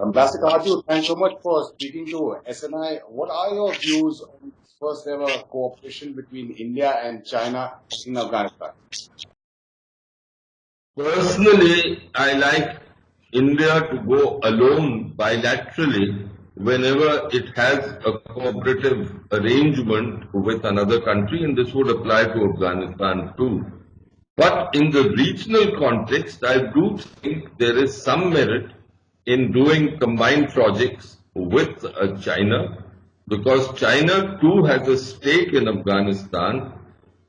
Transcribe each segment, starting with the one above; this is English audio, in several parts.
Ambassador Katju, thanks so much for speaking to SNI. What are your views on first ever cooperation between India and China in Afghanistan? Personally, I like India to go alone bilaterally whenever it has a cooperative arrangement with another country, and this would apply to Afghanistan too. But in the regional context, I do think there is some merit in doing combined projects with China, because China too has a stake in Afghanistan,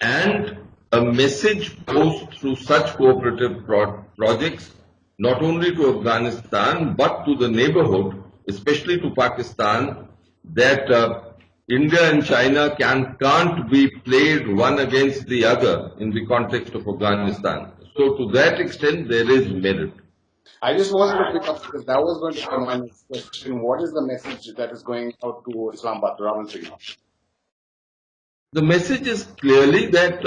and a message goes through such cooperative projects not only to Afghanistan but to the neighborhood, especially to Pakistan, that India and China can't be played one against the other in the context of Afghanistan. So to that extent, there is merit. I just wanted to pick up because that was going to be my next question. What is the message that is going out to Islamabad, to Ravenshaw? The message is clearly that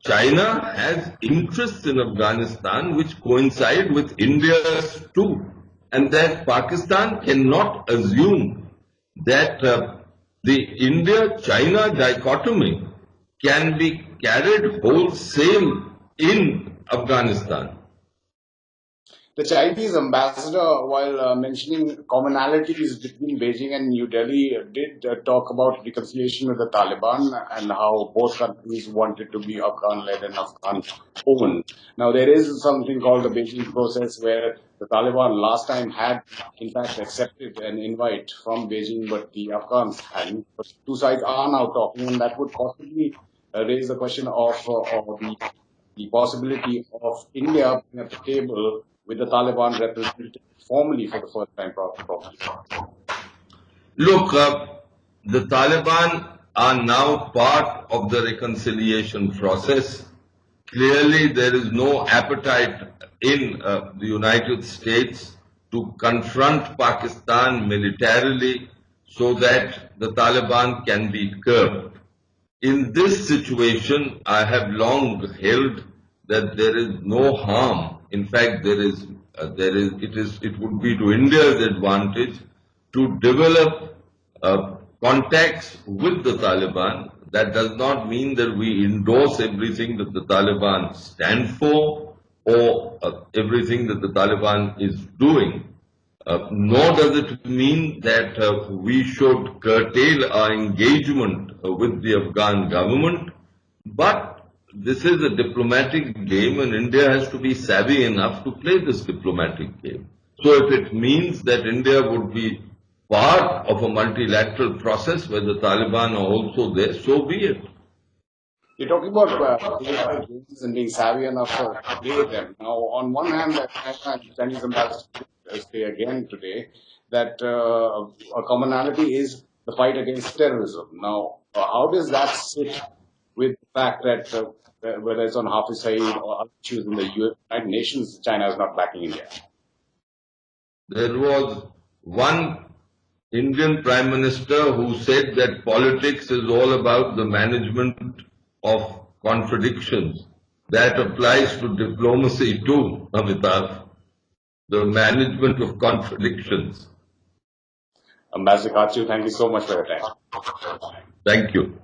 China has interests in Afghanistan which coincide with India's too, and that Pakistan cannot assume that the India-China dichotomy can be carried wholesale in Afghanistan. The Chinese ambassador, while mentioning commonalities between Beijing and New Delhi, did talk about reconciliation with the Taliban and how both countries wanted to be Afghan-led and Afghan-owned. Now, there is something called the Beijing process where the Taliban last time had, in fact, accepted an invite from Beijing, but the Afghans hadn't. But two sides are now talking, and that would possibly raise the question of the possibility of India being at the table with the Taliban represented formally for the first time, probably. Look, the Taliban are now part of the reconciliation process. Clearly, there is no appetite in the United States to confront Pakistan militarily so that the Taliban can be curbed. In this situation, I have long held that there is no harm. In fact, it would be to India's advantage to develop contacts with the Taliban. That does not mean that we endorse everything that the Taliban stand for or everything that the Taliban is doing. Nor does it mean that we should curtail our engagement with the Afghan government, but this is a diplomatic game and India has to be savvy enough to play this diplomatic game. So if it means that India would be part of a multilateral process where the Taliban are also there, so be it. You're talking about games and being savvy enough to play them. Now, on one hand, the Chinese ambassador say again today that a commonality is the fight against terrorism. Now, how does that sit with the fact that whether it's on Hafiz Saeed or other issues in the United Nations, China is not backing India? There was one Indian Prime Minister who said that politics is all about the management of contradictions. That applies to diplomacy too, Amitabh. The management of contradictions. Ambassador Katju, thank you so much for your time. Thank you.